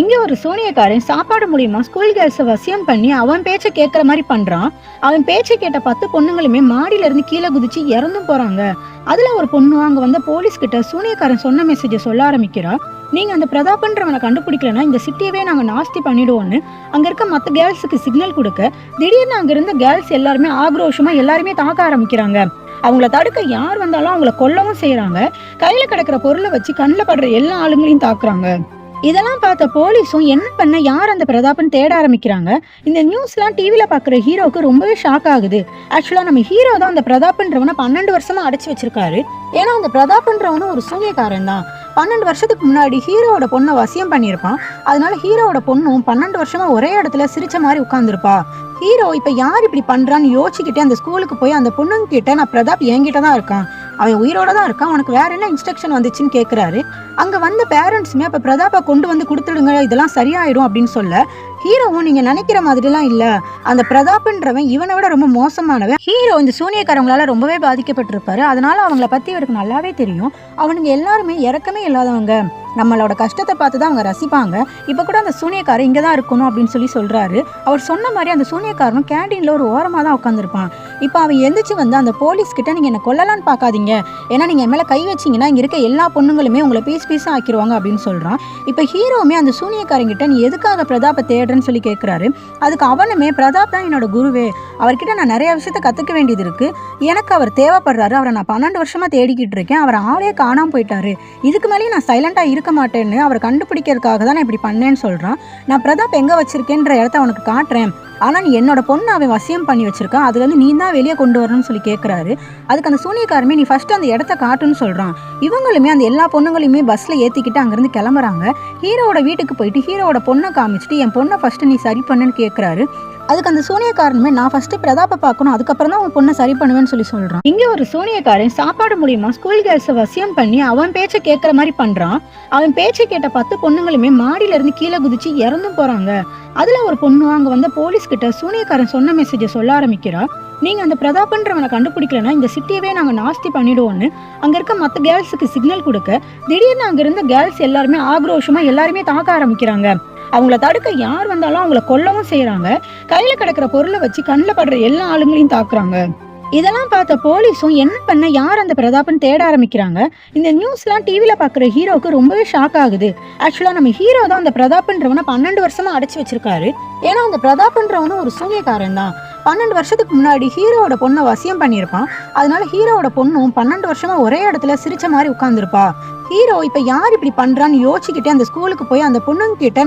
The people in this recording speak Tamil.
இங்க ஒரு சூனியக்காரன் சாப்பாடு மூலியமா ஸ்கூல் கேர்ள்ஸ வசியம் பண்ணி அவன் பேச்ச கேட்கற மாதிரி பண்றான். அவன் பேச்ச கேட்ட 10 பொண்ணுங்களுமே மாடியில இருந்து கீழே குதிச்சு இறந்தும் போறாங்க. அதுல ஒரு பொண்ணு அங்க வந்த போலீஸ் கிட்ட சூனியக்காரன் சொன்ன மெசேஜ சொல்ல ஆரம்பிக்கிறா. நீங்க அந்த பிரதாப்ன்றவனை கண்டுபிடிக்கலன்னா இந்த சிட்டியவே நாங்க நாஸ்தி பண்ணிடுவோம்னு அங்க இருக்க மத்த கேர்ள்ஸுக்கு சிக்னல் கொடுக்க, திடீர்னு அங்க இருந்த கேர்ள்ஸ் எல்லாருமே ஆக்ரோஷமா எல்லாருமே தாக்க ஆரம்பிக்கிறாங்க. அவங்கள தடுக்க யார் வந்தாலும் அவங்கள கொல்லவும் செய்யறாங்க. கையில கிடக்கிற பொருளை வச்சு கண்ணில் படுற எல்லா ஆளுங்களையும் தாக்குறாங்க. இதெல்லாம் பார்த்த போலீஸும் என்ன பண்ண யார் அந்த பிரதாப்னு தேட ஆரம்பிக்கிறாங்க. இந்த நியூஸ்லாம் டிவில பாக்குற ஹீரோக்கு ரொம்பவே ஷாக் ஆகுது. ஆக்சுவலா நம்ம ஹீரோ தான் அந்த பிரதாப்ன்றவனை 12 வருஷமா அடைச்சு வச்சிருக்காரு. ஏன்னா அந்த பிரதாப்ன்றவனும் ஒரு சூனியக்காரன் தான். 12 வருஷத்துக்கு முன்னாடி ஹீரோவோட பொண்ணை வசியம் பண்ணியிருப்பான். அதனால ஹீரோவோட பொண்ணும் 12 வருஷமா ஒரே இடத்துல சிரிச்ச மாதிரி உட்கார்ந்துருப்பா. ஹீரோ இப்ப யார் இப்படி பண்றான்னு யோசிச்சுக்கிட்டே அந்த ஸ்கூலுக்கு போய் அந்த பொண்ணுங்க கிட்ட, நான் பிரதாப் என்கிட்ட தான் இருக்கான், அவன் உயிரோட தான் இருக்கான், உனக்கு வேற என்ன இன்ஸ்ட்ரக்ஷன் வந்துச்சுன்னு கேட்கிறாரு. அங்க வந்த பேரண்ட்ஸுமே அப்ப பிரதாப்பை கொண்டு வந்து கொடுத்துடுங்க, இதெல்லாம் சரியாயிடும் அப்படின்னு சொல்ல, ஹீரோவும் நீங்க நினைக்கிற மாதிரிலாம் இல்ல, அந்த பிரதாப்ன்றவன் இவனை விட ரொம்ப மோசமானவன். ஹீரோ இந்த சூனியக்காரங்களால ரொம்பவே பாதிக்கப்பட்டிருப்பாரு. அதனால அவங்கள பத்தி இவருக்கு நல்லாவே தெரியும். அவனுங்க எல்லாருமே இறக்கமே இல்லாதவங்க, நம்மளோட கஷ்டத்தை பார்த்து தான் அவங்க ரசிப்பாங்க. இப்ப கூட அந்த சூனியக்காரன் இங்கதான் இருக்கணும் அப்படின்னு சொல்றாரு. அவர் சொன்ன மாதிரி அந்த சூனியக்காரனும் கேண்டீன்ல ஒரு ஓரமா தான் உட்காந்துருப்பான். இப்ப அவன் எந்திரிச்சு வந்து அந்த போலீஸ் கிட்ட, நீங்க என்ன கொல்லலான்னு பாக்காதீங்க, ஏன்னா நீங்க என் மேல கை வச்சீங்கன்னா இங்க இருக்க எல்லா பொண்ணுங்களுமே உங்களை பீஸா ஆக்கிடுவாங்க அப்படின்னு சொல்றான். இப்ப ஹீரோவுமே அந்த சூனியக்காரங்கிட்ட, நீ எதுக்காக பிரதாப்பை தேடுறேன்னு சொல்லி கேட்கிறாரு. அதுக்கு அவனுமே, பிரதாப் தான் என்னோட குருவே, அவர்கிட்ட நான் நிறைய விஷயத்த கத்துக்க வேண்டியது இருக்கு, எனக்கு அவர் தேவைப்படுறாரு, அவரை நான் 12 வருஷமா தேடிக்கிட்டு இருக்கேன், அவர் ஆளே காணாம போயிட்டாரு, இதுக்கு மேலேயும் நான் சைலண்டா இருக்க மாட்டேன்னு அவரை கண்டுபிடிக்கிறதுக்காக தான் நான் இப்படி பண்ணேன்னு சொல்றான். நான் பிரதாப் எங்க வச்சிருக்கேன்ற இடத்த அவனுக்கு காட்டுறேன், ஆனா நீ என்னோட பொண்ணு அவன் வசியம் பண்ணி வச்சிருக்கான், அதுல இருந்து நீ தான் வெளியே கொண்டு வரணும்னு சொல்லி கேட்கிறாரு. அதுக்கு அந்த சூனியக்காரமே, நீ ஃபர்ஸ்ட் அந்த இடத்த காட்டுன்னு சொல்றான். இவங்களுமே அந்த எல்லா பொண்ணுங்களையுமே பஸ்ல ஏத்திக்கிட்டு அங்கிருந்து கிளம்புறாங்க. ஹீரோவோட வீட்டுக்கு போயிட்டு ஹீரோவோட பொண்ணை காமிச்சிட்டு, என் பொண்ணை ஃபர்ஸ்ட் நீ சரி பண்ணுன்னு கேட்கிறாரு. அதுக்கு அந்த சூனியக்காரனுமே, நான் ஃபர்ஸ்ட் பிரதாப்பை பார்க்கணும், அதுக்கப்புறம் தான் உன் பொண்ணை சரி பண்ணுவேன்னு சொல்றான். இங்க ஒரு சூனியக்காரன் சாப்பாடு மூலியமா ஸ்கூல் கேர்ள்ஸ வசியம் பண்ணி அவன் பேச்ச கேட்கற மாதிரி பண்றான். அவன் பேச்ச கேட்ட 10 பொண்ணுங்களுமே மாடியில இருந்து கீழே குதிச்சு இறந்தும் போறாங்க. அதுல ஒரு பொண்ணு அங்க வந்த போலீஸ் கிட்ட சூனியக்காரன் சொன்ன மெசேஜ சொல்ல ஆரம்பிக்கிறா. நீங்க அந்த பிரதாப்ன்றவனை கண்டுபிடிக்கலன்னா இந்த சிட்டியவே நாங்க நாஸ்தி பண்ணிடுவோம்னு அங்க இருக்க மத்த கேர்ள்ஸுக்கு சிக்னல் கொடுக்க, திடீர்னு அங்க இருந்த கேர்ள்ஸ் எல்லாருமே ஆக்ரோஷமா எல்லாருமே தாக்க ஆரம்பிக்கிறாங்க. அவங்கள தடுக்க யார் வந்தாலும் அவங்கள கொல்லவும் செய்யறாங்க. கையில கிடக்கிற பொருளை வச்சு கண்ணில் படுற எல்லா ஆளுங்களையும் தாக்குறாங்க. இதெல்லாம் பார்த்த போலீஸும் என்ன பண்ண யார் அந்த பிரதாப்னு தேட ஆரம்பிக்கிறாங்க. இந்த நியூஸ்லாம் டிவில பாக்குற ஹீரோக்கு ரொம்பவே ஷாக் ஆகுது. ஆக்சுவலா நம்ம ஹீரோ தான் அந்த பிரதாப்ன்றவனை 12 வருஷமா அடைச்சு வச்சிருக்காரு. ஏன்னா அந்த பிரதாப்ன்றவனும் ஒரு சூனியக்காரன் தான். 12 வருஷத்துக்கு முன்னாடி ஹீரோவோட பொண்ணை வசியம் பண்ணியிருப்பான். அதனால ஹீரோவோட பொண்ணும் 12 வருஷமா ஒரே இடத்துல சிரிச்ச மாதிரி உட்கார்ந்துருப்பா. ஹீரோ இப்ப யார் இப்படி பண்றான்னு யோசிச்சுக்கிட்டே அந்த ஸ்கூலுக்கு போய் அந்த பொண்ணுங்க கிட்ட